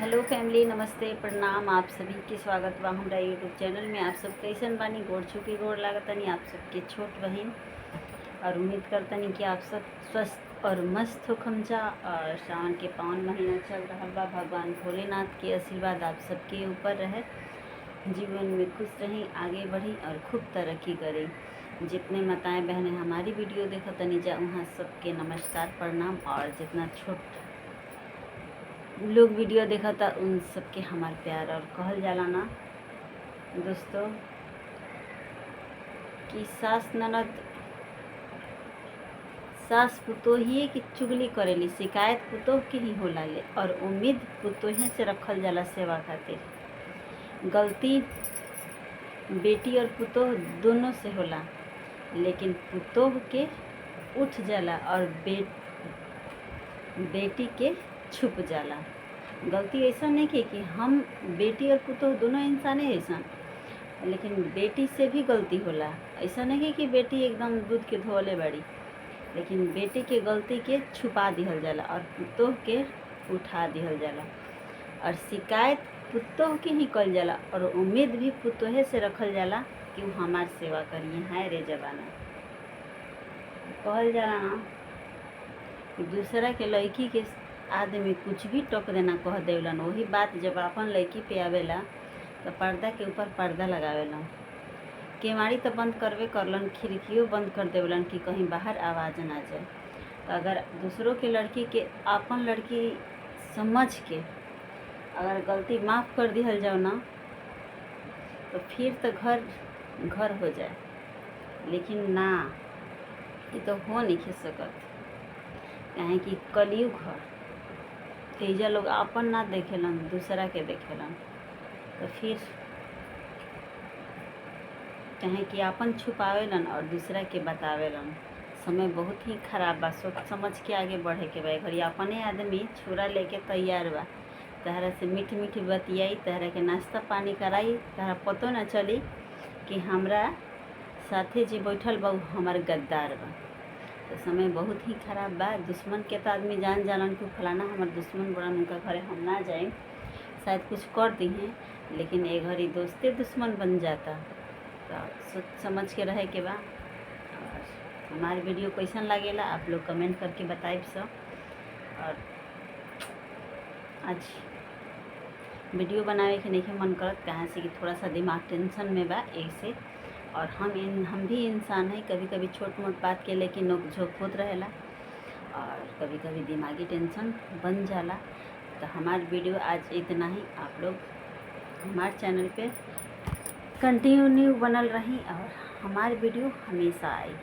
Hello family, नमस्ते, प्रणाम। आप सभी के स्वागत बा हमारा यूट्यूब चैनल में। आप सब कैसन बानी? गोड़ छुके गोड़ लागतनी आप सबके छोट बहन, और उम्मीद करतनी कि आप सब स्वस्थ और मस्त होखम जा। और सावन के पावन महीना चल रहा बा। भगवान भोलेनाथ के आशीर्वाद आप सबके ऊपर रहे, जीवन में खुश रहें, आगे बढ़ी और खूब तरक्की करें। जितने माताएं बहनें हमारी वीडियो देखतनी जा वहाँ सबके नमस्कार प्रणाम, और जितना छोट लोग वीडियो देखा था उन सबके हमार प्यार। और कहल जाला ना दोस्तों कि सास पुतोहिए की चुगली करेली, शिकायत पुतोह के ही होला ले, और उम्मीद पुतोहे से रखल जाला सेवा खातिर। गलती बेटी और पुतोह दोनों से होला, लेकिन पुतोह के उठ जाला और बेटी के छुप जाला। गलती ऐसा नहीं कि हम बेटी और पुतोह दोनों इंसान है ऐसा, लेकिन बेटी से भी गलती होला। ऐसा नहीं कि बेटी एकदम दूध के धोले बड़ी, लेकिन बेटी के गलती के छुपा दिहल जाला और पुतोह के उठा दिहल जाला। और शिकायत पुतोह के ही कल जाला, और उम्मीद भी पुतोहे से रखल जाला कि वो हमार सेवा करिए। है रे जबाना कहल जाला ना कि दूसरा के लड़की के आदमी कुछ भी टोक देना कह देवलन, वही बात जब अपन लड़की पे आवेला तो पर्दा के ऊपर पर्दा लगावेलन। केवाड़ी तो बंद करवे करलन, खिड़कियों बंद कर देवलन कि कहीं बाहर आवाज़ ना जाए। तो अगर दूसरों के लड़की के अपन लड़की समझ के अगर गलती माफ़ कर दिहल जाओ ना, तो फिर तो घर घर हो जाए। लेकिन ना, ये तो हो नहीं सकत, काहे कि कलयुग है। तेजा लोग अपन ना देखेलन, दूसरा के देखेलन। तो फिर चाहे कि अपन छुपावेलन और दूसरा के बतावेलन। समय बहुत ही खराब बा, सोच समझ के आगे बढ़े के बा। घड़ी अपने आदमी छुरा लेके तैयार बा, तहरा से मीठी मीठी बतियाई, तहरा के नाश्ता पानी कराई, तहरा पतो ना चली कि हमरा साथे जे बैठल बा उ हमार गद्दार बा। तो समय बहुत ही खराब बा। दुश्मन के तो आदमी जान जालन कि फलाना हमार दुश्मन बड़ा, उनका घरे हम ना जाए, शायद कुछ कर दी हैं, लेकिन एक घड़ी दोस्ते दुश्मन बन जाता। तो सोच समझ के रहे के बा। और हमारी वीडियो कैसन लागेला आप लोग कमेंट करके बताइब सब। और आज वीडियो बनावे के नहीं मन करत, कहाँ से कि थोड़ा सा दिमाग टेंशन में बा ऐसे। और हम भी इंसान हैं, कभी कभी छोट मोट बात के लेके नोक झोंक होत रहेला, और कभी कभी दिमागी टेंशन बन जाला। तो हमारी वीडियो आज इतना ही। आप लोग हमारे चैनल पे कंटिन्यू बनल रही और हमारी वीडियो हमेशा आई।